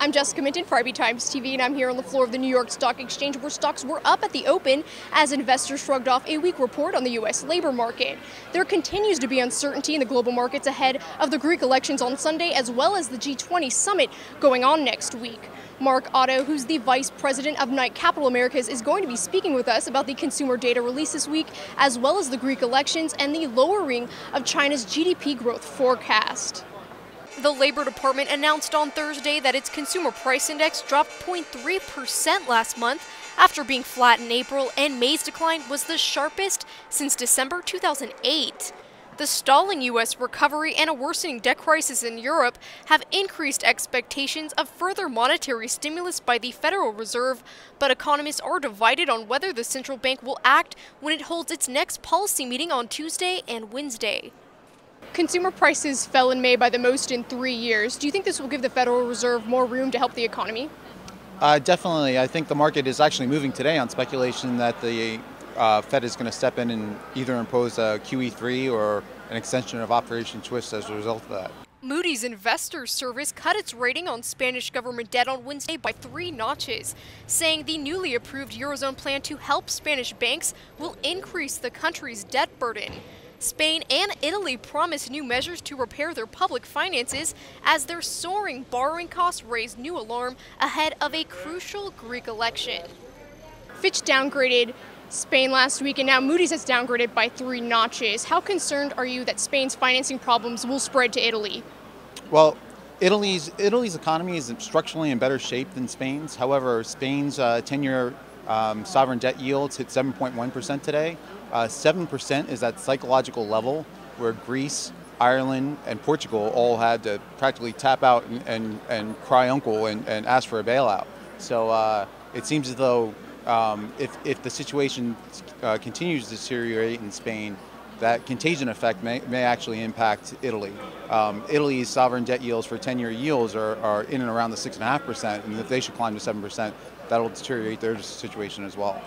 I'm Jessica Minton for IB Times TV, and I'm here on the floor of the New York Stock Exchange where stocks were up at the open as investors shrugged off a weak report on the U.S. labor market. There continues to be uncertainty in the global markets ahead of the Greek elections on Sunday, as well as the G20 summit going on next week. Mark Otto, who's the vice president of Knight Capital Americas, is going to be speaking with us about the consumer data release this week, as well as the Greek elections and the lowering of China's GDP growth forecast. The Labor Department announced on Thursday that its consumer price index dropped 0.3% last month after being flat in April, and May's decline was the sharpest since December 2008. The stalling U.S. recovery and a worsening debt crisis in Europe have increased expectations of further monetary stimulus by the Federal Reserve, but economists are divided on whether the central bank will act when it holds its next policy meeting on Tuesday and Wednesday. Consumer prices fell in May by the most in 3 years. Do you think this will give the Federal Reserve more room to help the economy? Definitely. I think the market is actually moving today on speculation that the Fed is going to step in and either impose a QE3 or an extension of Operation Twist as a result of that. Moody's Investors Service cut its rating on Spanish government debt on Wednesday by 3 notches, saying the newly approved Eurozone plan to help Spanish banks will increase the country's debt burden. Spain and Italy promised new measures to repair their public finances as their soaring borrowing costs raised new alarm ahead of a crucial Greek election. Fitch downgraded Spain last week, and now Moody's has downgraded by 3 notches. How concerned are you that Spain's financing problems will spread to Italy? Well, Italy's economy is structurally in better shape than Spain's. However, Spain's 10-year sovereign debt yields hit 7.1% today. 7% is that psychological level where Greece, Ireland, and Portugal all had to practically tap out and cry uncle and ask for a bailout. So it seems as though if the situation continues to deteriorate in Spain, that contagion effect may actually impact Italy. Italy's sovereign debt yields for 10-year yields are in and around the 6.5%, and if they should climb to 7%, that'll deteriorate their situation as well.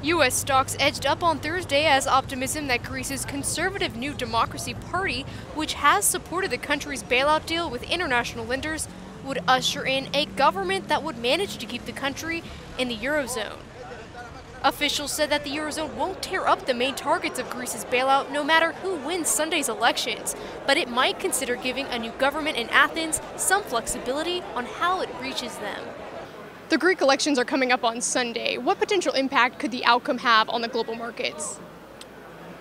U.S. stocks edged up on Thursday as optimism that Greece's conservative New Democracy Party, which has supported the country's bailout deal with international lenders, would usher in a government that would manage to keep the country in the Eurozone. Officials said that the Eurozone won't tear up the main targets of Greece's bailout no matter who wins Sunday's elections, but it might consider giving a new government in Athens some flexibility on how it reaches them. The Greek elections are coming up on Sunday. What potential impact could the outcome have on the global markets?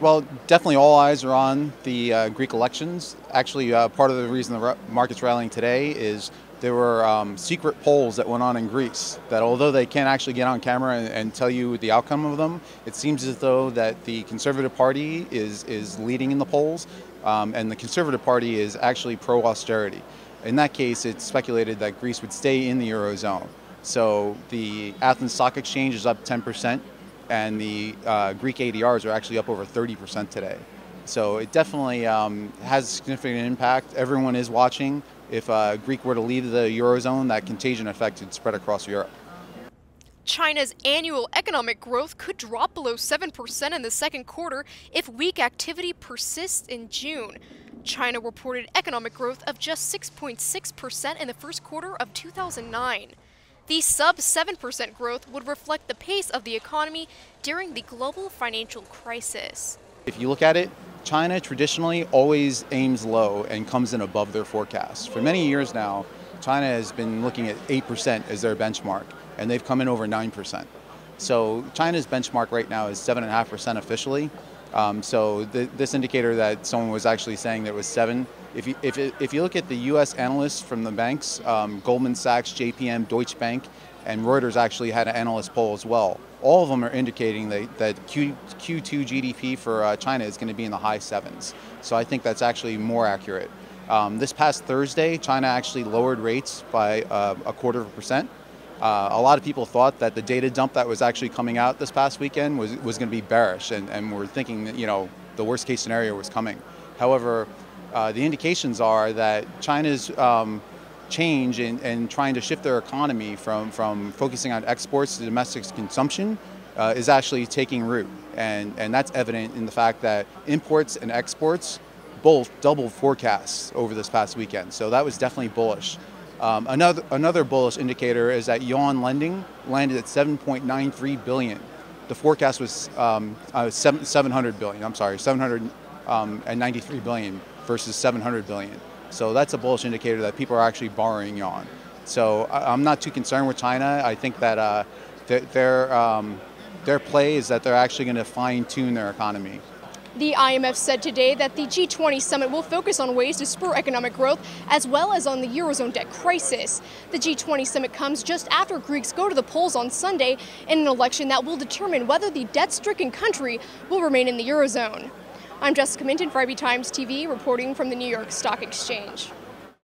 Well, definitely all eyes are on the Greek elections. Actually, part of the reason the market's rallying today is there were secret polls that went on in Greece that, although they can't actually get on camera and tell you the outcome of them, it seems as though that the Conservative Party is leading in the polls, and the Conservative Party is actually pro-austerity. In that case, it's speculated that Greece would stay in the Eurozone. So the Athens Stock Exchange is up 10%, and the Greek ADRs are actually up over 30% today. So it definitely has a significant impact. Everyone is watching. If Greek were to leave the Eurozone, that contagion effect would spread across Europe. China's annual economic growth could drop below 7% in the second quarter if weak activity persists in June. China reported economic growth of just 6.6% in the first quarter of 2009. The sub-7% growth would reflect the pace of the economy during the global financial crisis. If you look at it, China traditionally always aims low and comes in above their forecast. For many years now, China has been looking at 8% as their benchmark, and they've come in over 9%. So China's benchmark right now is 7.5% officially. So this indicator that someone was actually saying that it was 7. If you look at the U.S. analysts from the banks, Goldman Sachs, JPM, Deutsche Bank, and Reuters actually had an analyst poll as well. All of them are indicating that Q2 GDP for China is going to be in the high 7s. So I think that's actually more accurate. This past Thursday, China actually lowered rates by 0.25%. A lot of people thought that the data dump that was actually coming out this past weekend was going to be bearish, and we're thinking that, the worst case scenario was coming. However, the indications are that China's change in trying to shift their economy from focusing on exports to domestic consumption is actually taking root. And that's evident in the fact that imports and exports both doubled forecasts over this past weekend. So that was definitely bullish. Another bullish indicator is that yuan lending landed at 7.93 billion. The forecast was 700 billion. I'm sorry, 793 billion versus 700 billion. So that's a bullish indicator that people are actually borrowing yuan. So I'm not too concerned with China. I think that their play is that they're actually going to fine-tune their economy. The IMF said today that the G20 summit will focus on ways to spur economic growth as well as on the Eurozone debt crisis. The G20 summit comes just after Greeks go to the polls on Sunday in an election that will determine whether the debt-stricken country will remain in the Eurozone. I'm Jessica Minton for IB Times TV, reporting from the New York Stock Exchange.